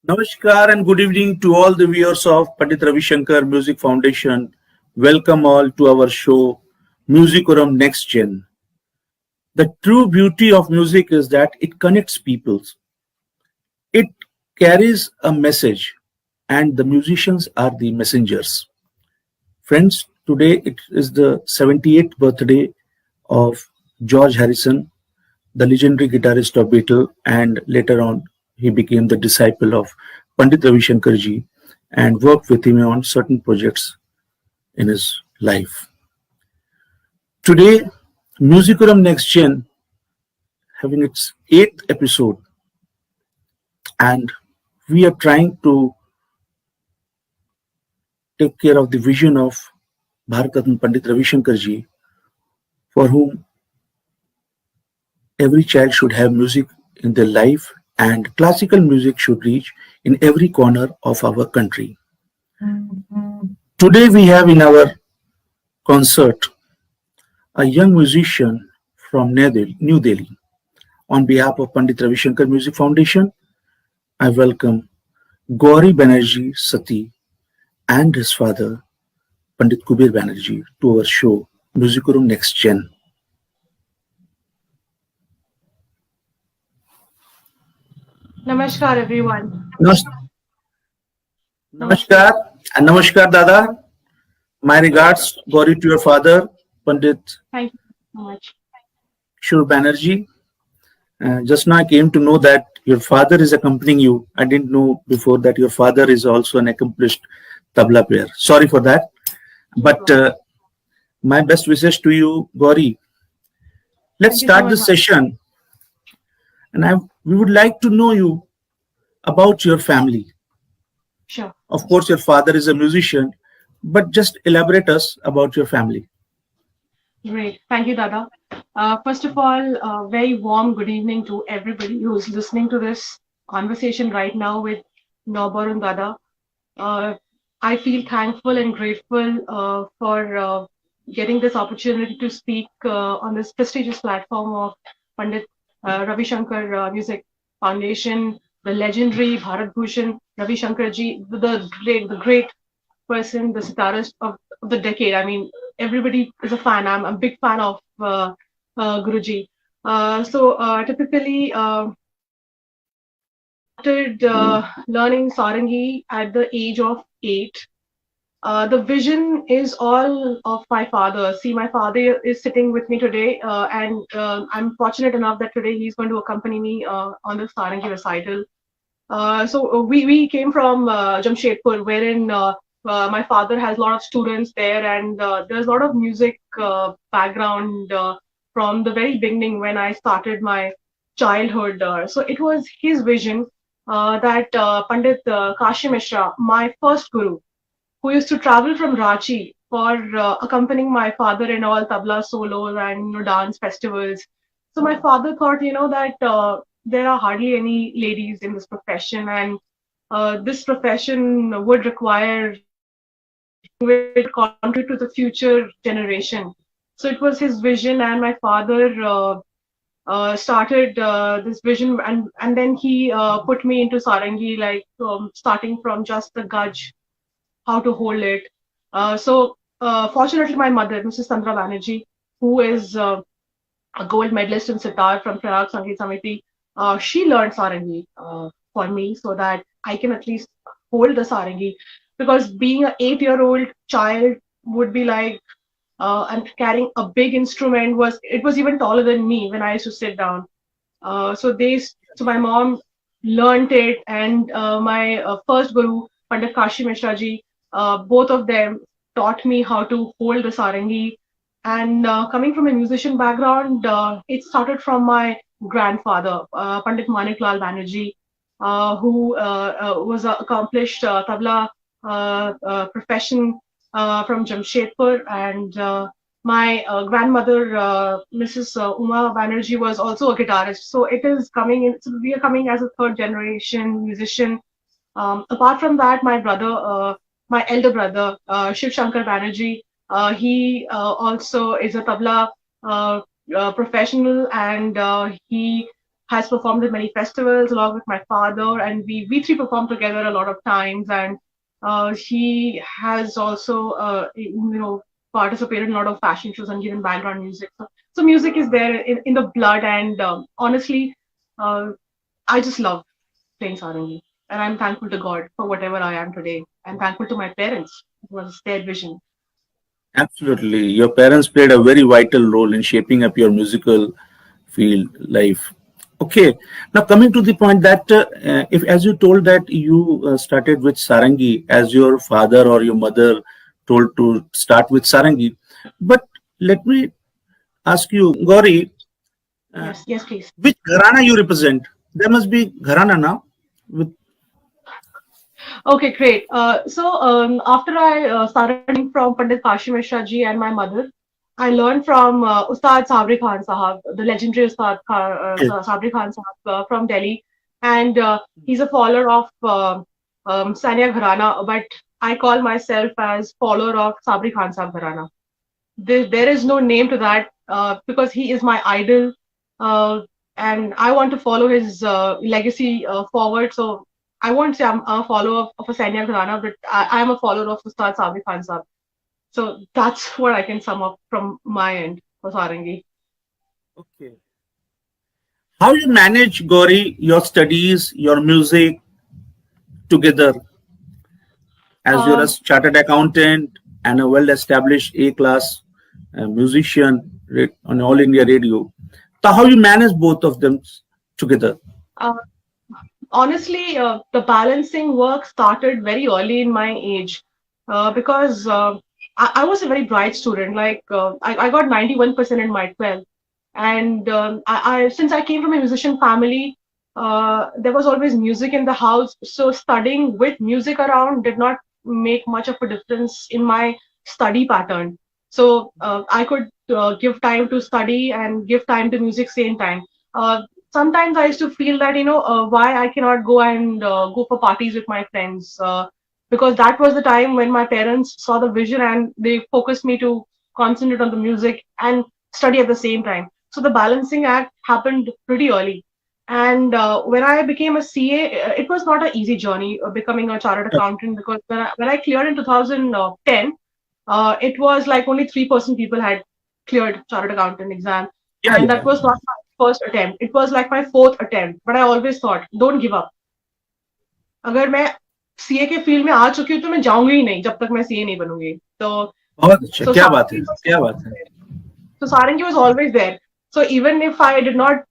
Namaskar and good evening to all the viewers of Pandit Ravi Shankar Music Foundation. Welcome all to our show Musicorum Next Gen. The true beauty of music is that it connects peoples. It carries a message and the musicians are the messengers. Friends, today it is the 78th birthday of George Harrison, the legendary guitarist of Beatles, and later on he became the disciple of Pandit Ravi Shankar ji and worked with him on certain projects in his life. Today, Musicorum Next Gen having its eighth episode, and we are trying to take care of the vision of Bharat Ratna Pandit Ravi Shankar ji, for whom every child should have music in their life and classical music should reach in every corner of our country. Today we have in our concert a young musician from New Delhi. On behalf of Pandit Ravi Shankar Music Foundation, I welcome Gouri Banerjee Sati and his father Pandit Kishore Banerjee to our show Musicorum Next Gen. Namaskar, everyone. Nas- Namaskar and Namaskar Dada. My regards, Gauri, to your father, Pandit Thank you so much. Kishore Banerjee. Just now I came to know that your father is accompanying you. I didn't know before that your father is also an accomplished tabla player. Sorry for that. But my best wishes to you, Gauri. Let's Thank you so start much. this session. And we would like to know you about your family. Sure. Of course, your father is a musician, but just elaborate us about your family. Great. Thank you, Dada. First of all, very warm good evening to everybody who's listening to this conversation right now with Nobar and Dada. Uh, I feel thankful and grateful for getting this opportunity to speak on this prestigious platform of Pandit Ravi Shankar Music Foundation, the legendary Bharat Bhushan Ravi Shankar ji, the great person, the sitarist of the decade. I mean, everybody is a fan. I'm a big fan of Guruji. Typically, started learning sarangi at the age of 8. The vision is all of my father. See, my father is sitting with me today, and I'm fortunate enough that today he's going to accompany me on the sarangi recital. We came from Jamshedpur, wherein my father has a lot of students there, and there's a lot of music background from the very beginning when I started my childhood. So it was his vision that Pandit Kashi Mishra, my first guru, who used to travel from Ranchi for accompanying my father in all tabla solos and dance festivals. So my father thought, that there are hardly any ladies in this profession, and this profession would require will contribute to the future generation. So it was his vision, and my father started this vision, and then he put me into sarangi, like starting from just the gaj, how to hold it. Fortunately, my mother, Mrs. Sandra Banerjee, who is a gold medalist in sitar from Prayag Sangeet Samiti, she learned sarangi for me so that I can at least hold the sarangi. Because being an 8-year-old child would be like, and carrying a big instrument was even taller than me when I used to sit down. So my mom learned it, and my first guru, Pandit Kashi Mishra ji, both of them taught me how to hold the sarangi. And coming from a musician background, it started from my grandfather, Pandit Maniklal Banerjee, who was an accomplished tabla profession from Jamshedpur, and my grandmother, Mrs. Uma Banerjee, was also a guitarist. So it is coming in. So we are coming as a third generation musician. Apart from that, my elder brother, Shiv Shankar Banerjee, he also is a tabla professional, and he has performed at many festivals along with my father, and we three performed together a lot of times. And she has also participated in a lot of fashion shows and given background music. So music is there in the blood, and honestly, uh, I just love playing sarangi, and I'm thankful to God for whatever I am today. I'm thankful to my parents. It was their vision. Absolutely. Your parents played a very vital role in shaping up your musical field life. Okay. Now coming to the point that if, as you told that you started with sarangi as your father or your mother told to start with sarangi, but let me ask you, Gauri, uh, Yes, yes, please. which gharana you represent? There must be gharana now. With Okay, great. So after I started learning from Pandit Kashim Mishra ji and my mother, I learned from Ustad Sabri Khan Sahab, the legendary okay, Sabri Khan Sahab from Delhi, and he's a follower of Sania Gharana, but I call myself as follower of Sabri Khan Sahab Gharana. There is no name to that because he is my idol, uh, and I want to follow his legacy forward. So I won't say I'm a follower of a Sanya Gharana, but I am a follower of Ustad Sabri Khan Sahab. So that's what I can sum up from my end for Sarangi. okay. How you manage, Gauri, your studies, your music together as you're a Um, chartered accountant and a well-established A-class musician on All India Radio. So how you manage both of them together? uh, Honestly, the balancing work started very early in my age because I was a very bright student. I got 91% in my 12th. And since I came from a musician family, there was always music in the house. So studying with music around did not make much of a difference in my study pattern. So I could give time to study and give time to music same time. Sometimes I used to feel that why I cannot go and go for parties with my friends because that was the time when my parents saw the vision and they focused me to concentrate on the music and study at the same time. So the balancing act happened pretty early. And when I became a CA, it was not an easy journey becoming a chartered accountant because when I cleared in 2010, it was like only 3% people had cleared chartered accountant exam. Yeah, And that yeah. was not my first attempt. It was like my fourth attempt. But I always thought, don't give up. अगर मैं CA के field में आ चुकी हूँ तो मैं जाऊंगी ही नहीं जब तक मैं सीए नहीं बनूंगी तो बहुत अच्छा, so क्या बात है, Sarangi was क्या बात है. so Sarangi was always there. So even if I did not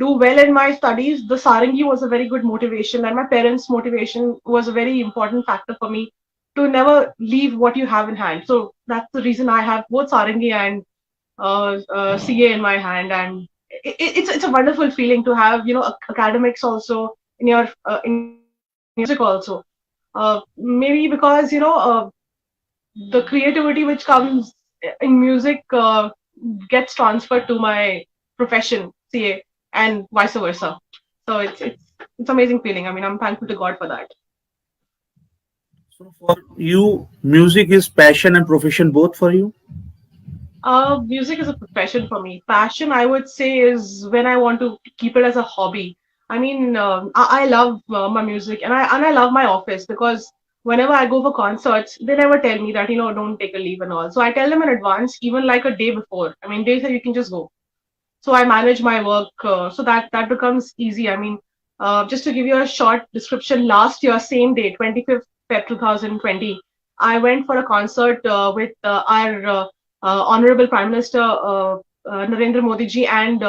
do well in my studies, the Sarangi was a very good motivation, and my parents' motivation was a very important factor for me to never leave what you have in hand. So that's the reason I have both Sarangi and CA in my hand, and it's a wonderful feeling to have academics also in your music also. Maybe because the creativity which comes in music gets transferred to my profession, CA, and vice versa. So it's amazing feeling. I mean, I'm thankful to God for that. So for you, music is passion and profession both for you? Music is a profession for me. Passion, I would say, is when I want to keep it as a hobby. I mean, I love my music, and I love my office because whenever I go for concerts, they never tell me that don't take a leave and all. So I tell them in advance, even like a day before. I mean, they say you can just go. So I manage my work so that becomes easy. I mean, just to give you a short description, last year, same day, 25th Feb 2020, I went for a concert with our Honorable Prime Minister Narendra Modi ji and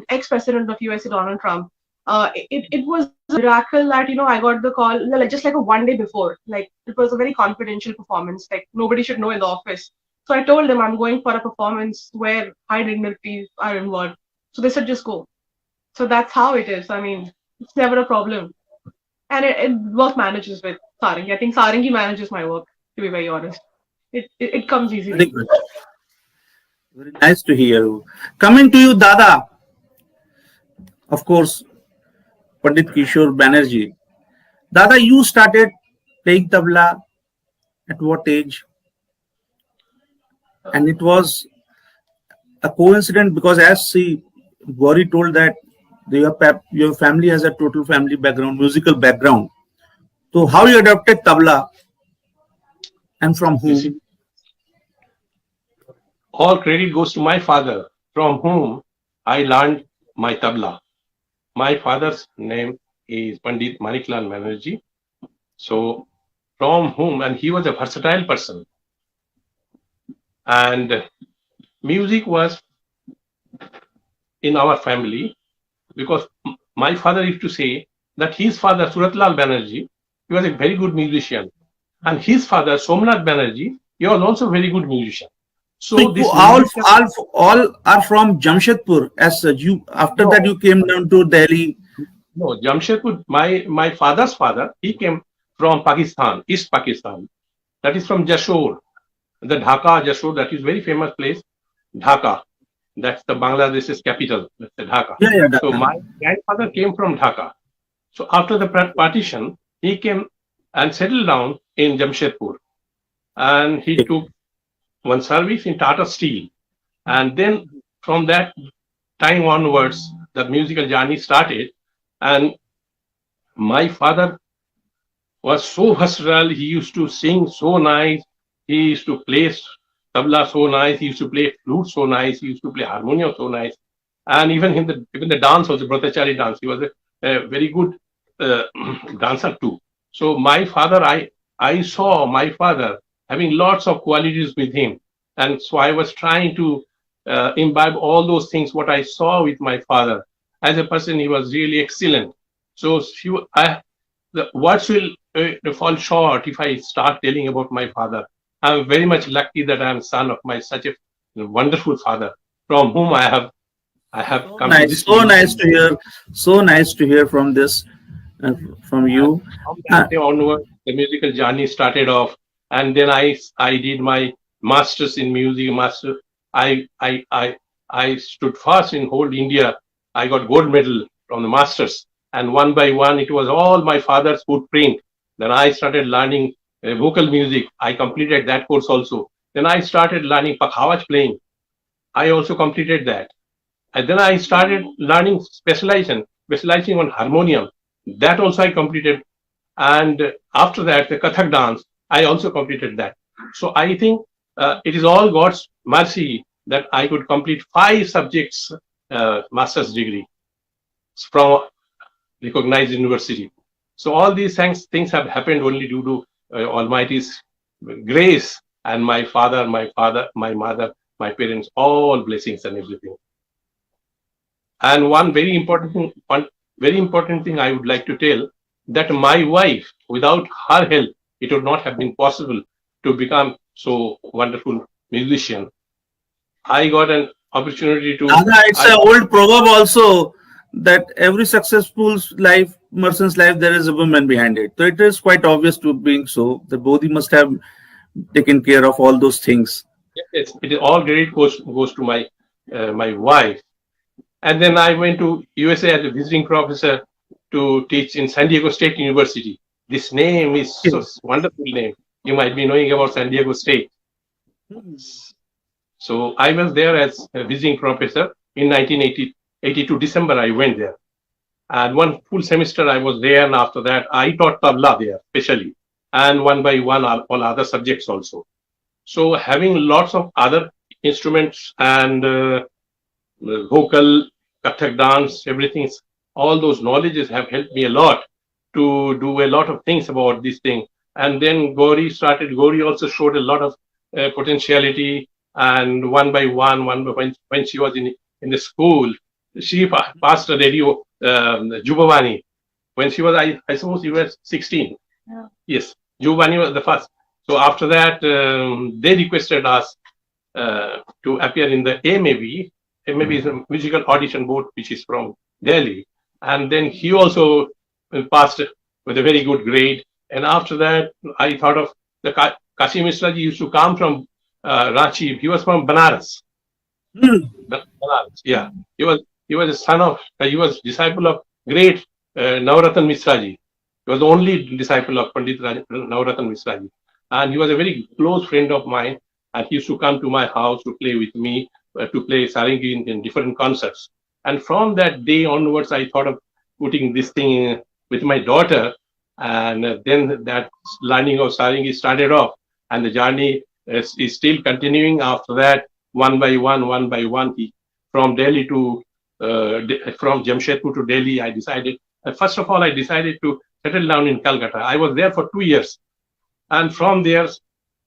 ex-president of USA Donald Trump. It was a miracle that I got the call like just like a one day before. Like it was a very confidential performance. Like nobody should know in the office. So I told them I'm going for a performance where high dignitaries are involved. So they said just go. So that's how it is. I mean, it's never a problem. And work manages with Sarangi. I think Sarangi manages my work, to be very honest. It comes Very easily. good. Very nice to hear you. Coming to you, Dada, of course, Pandit Kishore Banerjee. Dada, you started playing tabla at what age? And it was a coincidence because as she Gauri told that Your family has a total family background, musical background. So how you adopted tabla and from You see, whom? all credit goes to my father, from whom I learned my tabla. My father's name is Pandit Maniklal Banerjee. So, from whom, and he was a versatile person, and music was in our family because my father used to say that his father, Suratlal Banerjee, he was a very good musician, and his father, Somnath Banerjee, he was also a very good musician. So So, you this musical, all are from Jamshedpur. As such, you after that no, you came down to Delhi. no, Jamshedpur, my father's father, he came from Pakistan, East Pakistan. That is from Jashore, the Dhaka, Jashore, that is very famous place, Dhaka. That's the Bangladesh's capital, that's the Dhaka. Yeah, yeah, So Dhaka. my grandfather came from Dhaka. So after the partition, he came and settled down in Jamshedpur. And he took one service in Tata Steel. And then from that time onwards, the musical journey started. And my father was so versatile. He used to sing so nice. He used to play tabla so nice. He used to play flute so nice. He used to play harmonium so nice. And even the dance was a Brahmachari dance. He was a very good uh, dancer too. So my father, I saw my father having lots of qualities with him, and so I was trying to imbibe all those things what I saw with my father. As a person, he was really excellent. So the words will fall short if I start telling about my father. I'm very much lucky that I'm son of my such a wonderful father, from whom I have So come to nice, this so nice position. to hear. So nice to hear from this, from And you. from that Uh, day onward, the musical journey started off, and then I did my masters in music. Master, I stood first in whole India. I got gold medal from the masters, and one by one, it was all my father's footprint. Then I started learning vocal music. I completed that course also. Then I started learning pakhawaj playing. I also completed that. And then I started learning specializing on harmonium. That also I completed. And after that, the Kathak dance, I also completed that. So I think it is all God's mercy that I could complete 5 subjects master's degree from recognized university. So all these things have happened only due to Almighty's grace and my mother, my parents, all blessings and everything. And one very important thing I would like to tell that my wife, without her help, it would not have been possible to become so wonderful musician. I got an opportunity to. Dada, it's I an old proverb also that every successful person's life, there is a woman behind it. So it is quite obvious to being so. The Bodhi must have taken care of all those things. yes, it is all credit goes to my wife. And then I went to USA as a visiting professor to teach in San Diego State University. This name is so wonderful name. You might be knowing about San Diego State. So I was there as a visiting professor in 1982 December. I went there, and one full semester I was there, and after that I taught tabla there specially, and one by one all other subjects also. So having lots of other instruments and vocal, Kathak dance, everything, all those knowledges have helped me a lot to do a lot of things about this thing. And then Gauri also showed a lot of potentiality. And one by one, when she was in the school, she passed a radio, Jubavani. When she was, I suppose, you were 16. Yeah. Yes, Jubavani was the first. So after that, they requested us to appear in the AMAB. AMAB is a musical audition board which is from Delhi. And then he also passed with a very good grade. And after that, I thought of the Kasim Mislaji used to come from Ranchi. He was from Banaras. Hmm. Banaras, yeah. He was a son of, he was disciple of great Navratan Misraji. He was the only disciple of Pandit Navratan Misraji. And he was a very close friend of mine. And he used to come to my house to play with me, to play sarangi in different concerts. And from that day onwards, I thought of putting this thing with my daughter. And then that learning of sarangi started off. And the journey is still continuing after that, one by one. From Delhi to, from Jamshedpur to Delhi, I decided, first of all, I decided to settle down in Calcutta. I was there for 2 years. And from there,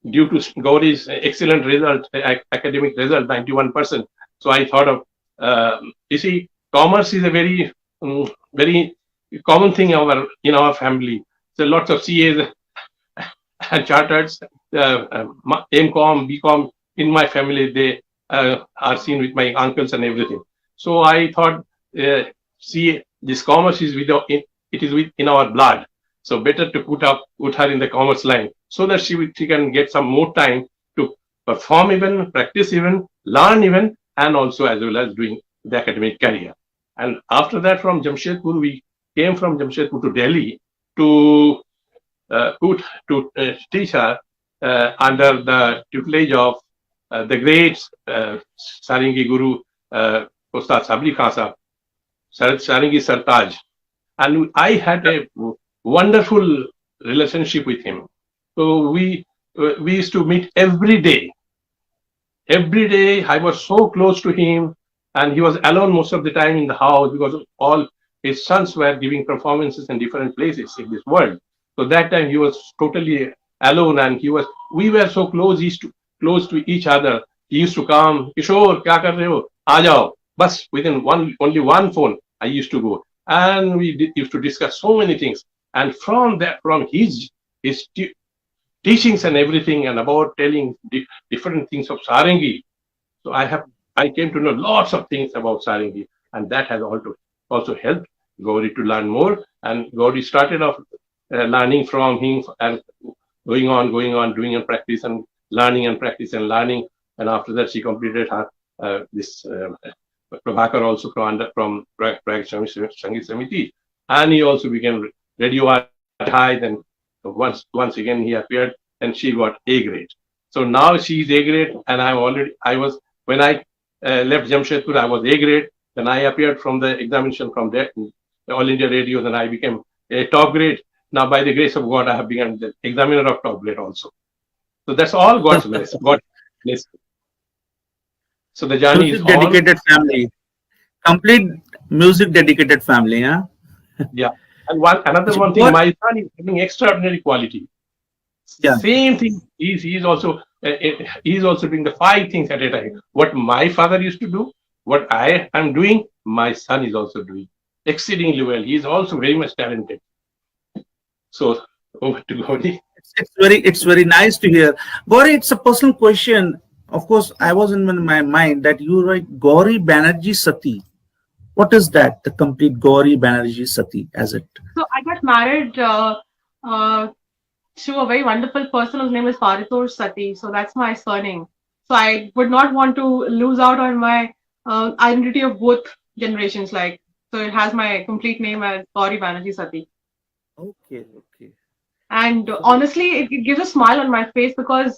due to Gouri's excellent result, academic result, 91%. So I thought of, you see, commerce is a very common thing in our family. So lots of CAs and charters, MCom, BCom in my family, they are seen with my uncles and everything. So I thought, see, this commerce is in our blood. So better to put her in the commerce line so that she can get some more time to perform even, practice even, learn even, and also as well as doing the academic career. And after that, from Jamshedpur, we came from Jamshedpur to Delhi to teach her under the tutelage of the great Sarangi Guru, Ustad Sabri Khan Sahab, Sarangi Sartaj. And I had a wonderful relationship with him. So we used to meet every day. Every day I was so close to him, and he was alone most of the time in the house because all his sons were giving performances in different places in this world. So that time he was totally alone, and we were so close to each other. He used to come, Kishore, kya kar rahe ho? Aa jao. Bas, within only one phone, I used to go. And we used to discuss so many things. And from his teachings and everything, and about telling different things of Sarangi, so I came to know lots of things about Sarangi, and that has also helped Gouri to learn more. And Gouri started off learning from him and going on, doing and practice and learning and practice and learning. And after that, she completed her this Prabhakar also from Prag Sangeet Samiti, and he also became radio at high. Then once again he appeared, and she got A grade. So now she is A grade, and when I left Jamshedpur, I was A grade. Then I appeared from the examination from the All India Radio. Then I became a top grade. Now, by the grace of God, I have become the examiner of top grade also. So that's all God's blessing. God bless. So the journey is Music dedicated family. Complete music dedicated family, huh? Yeah. And another one thing, my son is having extraordinary quality. Yeah. Same thing. He's also doing the 5 things at a time. What my father used to do, what I am doing, my son is also doing exceedingly well. He is also very much talented. So over to Gouri. It's very nice to hear. Gouri, it's a personal question. Of course, I was in my mind that you write Gouri Banerjee Sati. What is that? The complete Gouri Banerjee Sati, as it? So I got married to a very wonderful person whose name is Paritosh Sati. So that's my surname. So I would not want to lose out on my identity of both generations. So it has my complete name as Gouri Banerjee Sati. Okay. And honestly, it gives a smile on my face because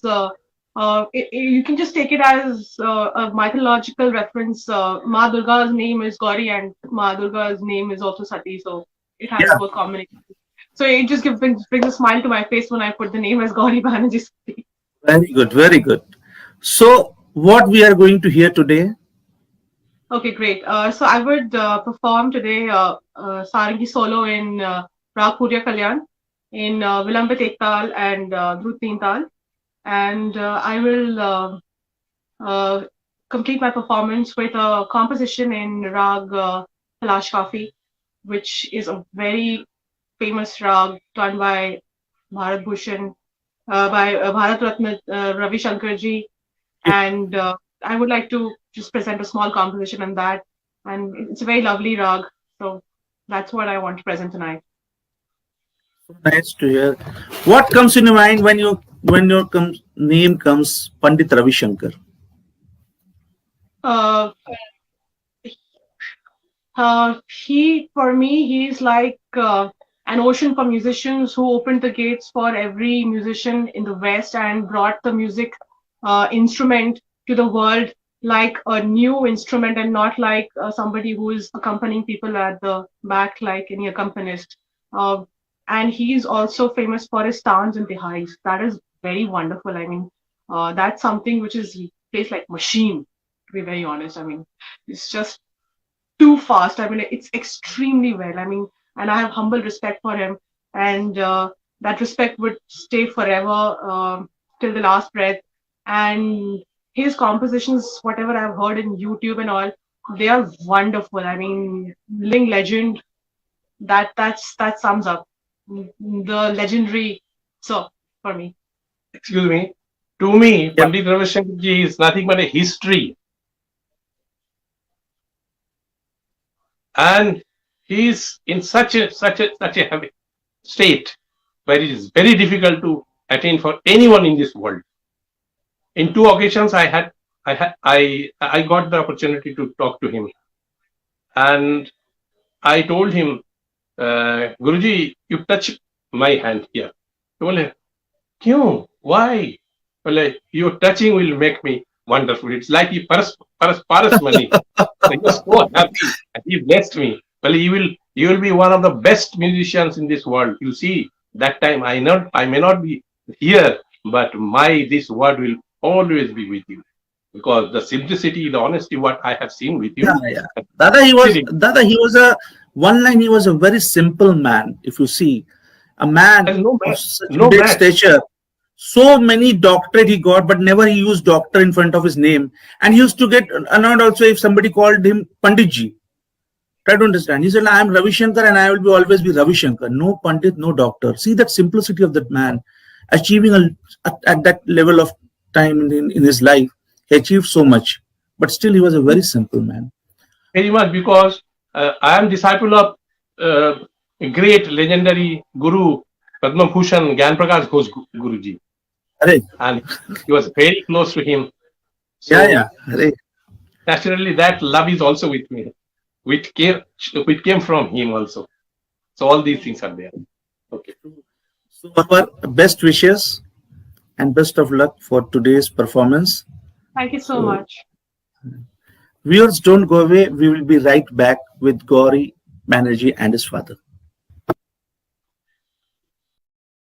you can just take it as a mythological reference. Ma Durga's name is Gouri, and Ma Durga's name is also Sati. So it has both combinations. So it just brings a smile to my face when I put the name as Gouri Banerjee Sati. Very good, very good. So what we are going to hear today? Okay, great. So I would perform today Sarangi solo in Rag Purya Kalyan, in Vilambit Ektal and Drut Teen Tal. And I will complete my performance with a composition in Rag Talash Kafi, which is a very famous rag done by Bharat Bhushan, by Bharat Ratna Ravi Shankar ji. And I would like to just present a small composition on that. And it's a very lovely rag. So that's what I want to present tonight. Nice to hear. What comes in your mind when your name comes Pandit Ravi Shankar? For me, he's like an ocean for musicians who opened the gates for every musician in the West and brought the music instrument to the world like a new instrument and not like somebody who is accompanying people at the back like any accompanist. Uh, and he's also famous for his stans and tiharis. That is very wonderful. I mean, that's something which is he plays like machine. To be very honest, I mean, it's just too fast. I mean, it's extremely well. I mean, and I have humble respect for him, and that respect would stay forever till the last breath. And his compositions, whatever I've heard in YouTube and all, they are wonderful. I mean, living legend. That sums up the legendary. So for me, Excuse me. To me, Yeah. Pandit Ravishankar ji is nothing but a history. And he is in such a heavy state where it is very difficult to attain for anyone in this world. In 2 occasions, I got the opportunity to talk to him, and I told him, Guruji, you touch my hand here. He told, "Kyun? Why?" Well, your touching will make me wonderful. It's like he paras money. So he was so happy and he blessed me. Well, you will be one of the best musicians in this world. You see, that time I may not be here, but this word will always be with you. Because the simplicity, the honesty, what I have seen with you. Yeah. Dada, he was he was a very simple man. If you see, a man And no of match, such no great match. stature. So many doctorate he got, but never he used doctor in front of his name. And he used to get annoyed also if somebody called him Pandit Ji. Try to understand. He said, I am Ravi Shankar and I will always be Ravi Shankar. No Pandit, no doctor. See that simplicity of that man achieving at that level of time in his life. He achieved so much, but still he was a very simple man. Very much, because I am disciple of a great legendary Guru, Padma Bhushan Gyan Prakash Ghosh Guruji. Arey, And he was very close to him. So yeah. Arey. naturally, that love is also with me, which came from him also. So all these things are there. Okay. So our best wishes and best of luck for today's performance. thank you so So, much. viewers, don't go away. We will be right back with Gouri Banerjee and his father.